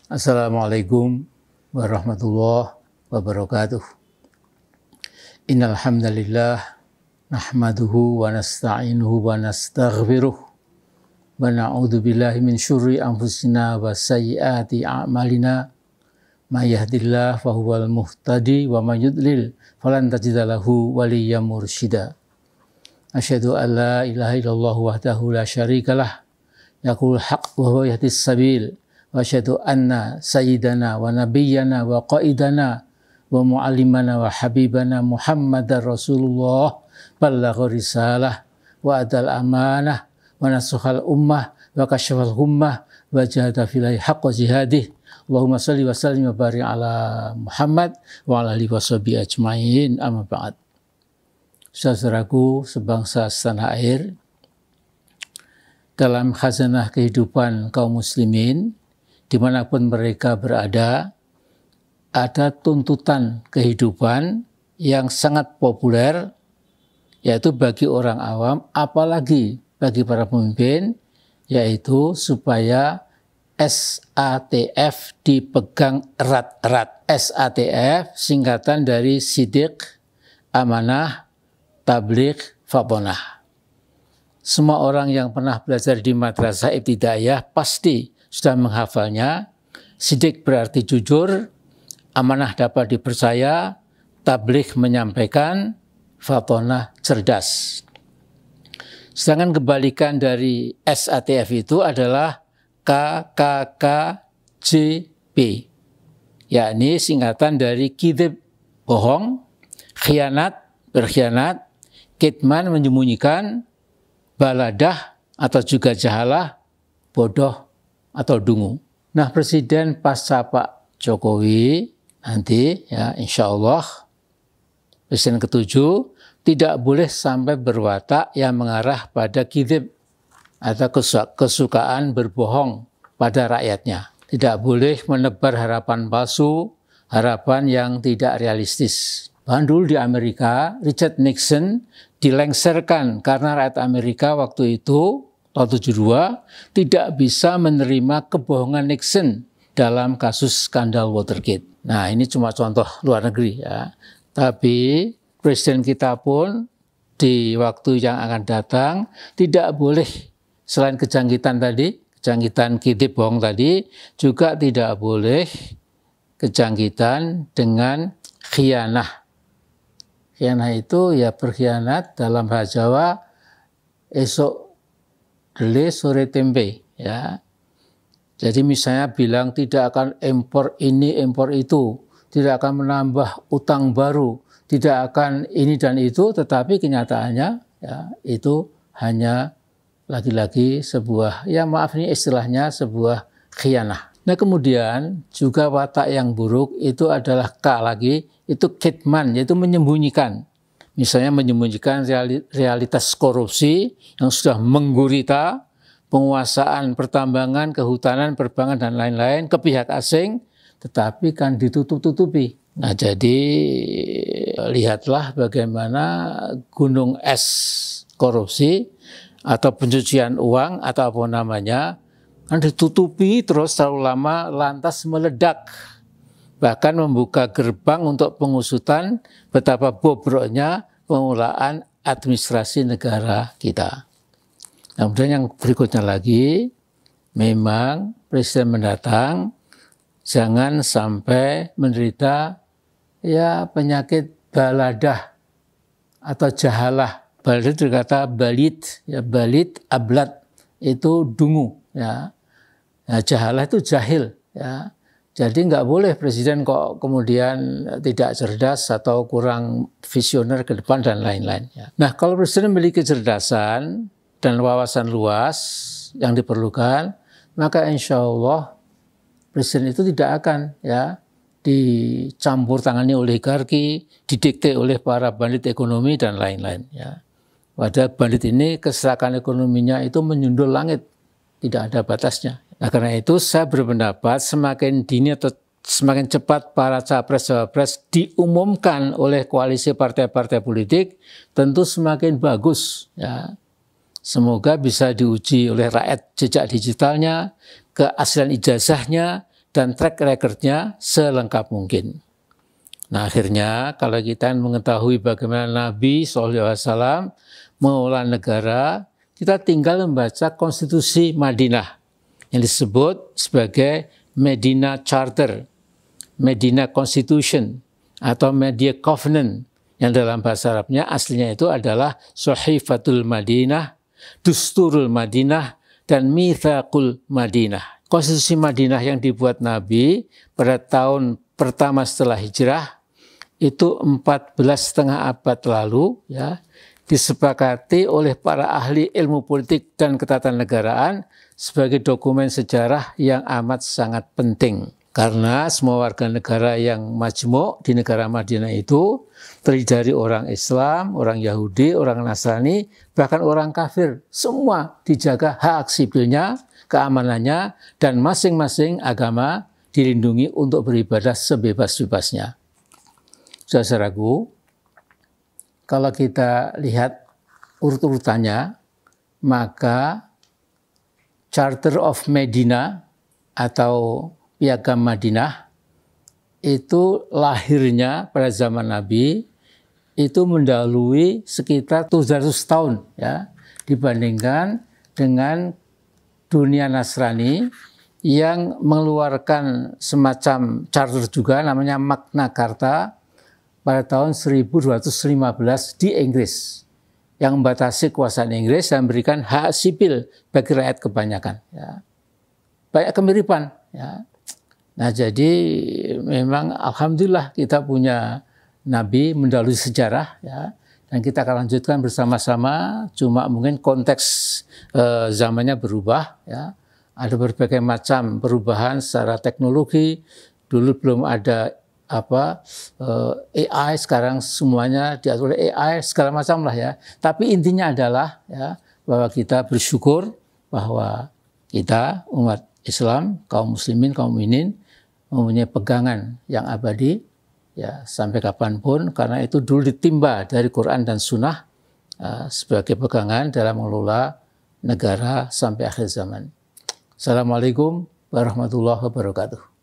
Assalamualaikum warahmatullahi wabarakatuh. Innal hamdalillah nahmaduhu wa nasta'inuhu wa nastaghfiruh wa na'udzu billahi min syurri anfusina wa sayyiati a'malina. May yahdihillahu fahuwal muhtadi wa may yudlil falan tajida lahu waliyyan mursyida. Asyhadu an la ilaha illallah wahdahu la syarikalah yaqul haqq wa huwa yahdis sabil. Wa asyhadu anna sayyidana wa nabiyyana wa qaidana wa mu'allimana wa habibana Muhammadar Rasulullah ballagha risalah wa adal amanah wa nasuhal ummah wa kasyafal hummah wa jahada fillahi haqqa jihadih. Allahumma shalli wa sallim wa barik ala Muhammad wa ala alihi washabihi ajmain, amma ba'd. Saudaraku sebangsa setanah air, dalam khazanah kehidupan kaum muslimin dimanapun mereka berada, ada tuntutan kehidupan yang sangat populer, yaitu bagi orang awam, apalagi bagi para pemimpin, yaitu supaya SATF dipegang erat-erat. SATF singkatan dari Sidik, Amanah, Tabligh, Fatonah. Semua orang yang pernah belajar di madrasah ibtidaiyah pasti sudah menghafalnya. Sidik berarti jujur, amanah dapat dipercaya, tabligh menyampaikan, fatonah cerdas. Sedangkan kebalikan dari SATF itu adalah KKKJB, yakni singkatan dari kidib, bohong, khianat, berkhianat, kitman, menyembunyikan, baladah atau juga jahalah, bodoh atau dungu. Nah, Presiden pasca Pak Jokowi nanti ya insya Allah Presiden ke-7 tidak boleh sampai berwatak yang mengarah pada kidib atau kesukaan berbohong pada rakyatnya. Tidak boleh menebar harapan palsu, harapan yang tidak realistis. Bahkan dulu di Amerika, Richard Nixon dilengserkan karena rakyat Amerika waktu itu tahun 72 tidak bisa menerima kebohongan Nixon dalam kasus skandal Watergate. Nah, ini cuma contoh luar negeri ya. Tapi presiden kita pun di waktu yang akan datang tidak boleh selain kejangkitan tadi, kejangkitan kidib bohong tadi, juga tidak boleh kejangkitan dengan khianah. Khianah itu ya berkhianat dalam bahasa Jawa, esok dele sore tempe ya. Jadi misalnya bilang tidak akan impor ini, impor itu, tidak akan menambah utang baru, tidak akan ini dan itu, tetapi kenyataannya ya itu hanya lagi-lagi sebuah, ya maaf ini istilahnya sebuah khianah. Nah kemudian juga watak yang buruk itu adalah K lagi, itu kitman, yaitu menyembunyikan. Misalnya menyembunyikan realitas korupsi yang sudah menggurita, penguasaan pertambangan, kehutanan, perbankan, dan lain-lain ke pihak asing, tetapi kan ditutup-tutupi. Nah jadi lihatlah bagaimana gunung es korupsi atau pencucian uang atau apa namanya, kan ditutupi terus terlalu lama lantas meledak. Bahkan membuka gerbang untuk pengusutan betapa bobroknya pengelolaan administrasi negara kita. Kemudian yang berikutnya lagi, memang presiden mendatang jangan sampai menderita ya penyakit baladah atau jahalah. Baladah itu kata balit, ya balit, ablat itu dungu, ya. Nah, jahalah itu jahil, ya. Jadi nggak boleh presiden kok kemudian tidak cerdas atau kurang visioner ke depan dan lain-lain. Ya. Nah kalau presiden memiliki kecerdasan dan wawasan luas yang diperlukan, maka insya Allah presiden itu tidak akan ya dicampur tangani oligarki, didikte oleh para bandit ekonomi dan lain-lain. Ya. Padahal bandit ini keserakan ekonominya itu menyundul langit, tidak ada batasnya. Nah karena itu saya berpendapat semakin dini atau semakin cepat para capres-cawapres diumumkan oleh koalisi partai-partai politik, tentu semakin bagus. Ya. Semoga bisa diuji oleh rakyat jejak digitalnya, keaslian ijazahnya, dan track record-nya selengkap mungkin. Nah akhirnya kalau kita mengetahui bagaimana Nabi SAW mengelola negara, kita tinggal membaca konstitusi Madinah yang disebut sebagai Medina Charter, Medina Constitution, atau Media Covenant, yang dalam bahasa Arabnya aslinya itu adalah Sahifatul Madinah, Dusturul Madinah, dan Mitsaqul Madinah. Konstitusi Madinah yang dibuat Nabi pada tahun pertama setelah hijrah, itu 14,5 abad lalu, ya, disepakati oleh para ahli ilmu politik dan ketatanegaraan sebagai dokumen sejarah yang amat sangat penting. Karena semua warga negara yang majmuk di negara Madinah itu terdiri dari orang Islam, orang Yahudi, orang Nasrani, bahkan orang kafir. Semua dijaga hak sipilnya, keamanannya, dan masing-masing agama dilindungi untuk beribadah sebebas-bebasnya. Saudara-saudaraku, kalau kita lihat urut-urutannya, maka Charter of Medina atau Piagam Madinah itu lahirnya pada zaman Nabi itu mendahului sekitar 700 tahun ya, dibandingkan dengan dunia Nasrani yang mengeluarkan semacam charter juga namanya Magna Carta pada tahun 1215 di Inggris, yang membatasi kekuasaan Inggris dan memberikan hak sipil bagi rakyat kebanyakan. Ya. Banyak kemiripan. Ya. Nah jadi memang alhamdulillah kita punya Nabi mendahului sejarah, ya, dan kita akan lanjutkan bersama-sama. Cuma mungkin konteks zamannya berubah. Ya. Ada berbagai macam perubahan secara teknologi. Dulu belum ada AI, sekarang semuanya diatur oleh AI, segala macam lah ya. Tapi intinya adalah ya, bahwa kita bersyukur bahwa kita umat Islam, kaum muslimin, kaum mukminin mempunyai pegangan yang abadi ya sampai kapanpun, karena itu dulu ditimba dari Quran dan Sunnah sebagai pegangan dalam mengelola negara sampai akhir zaman. Assalamualaikum warahmatullahi wabarakatuh.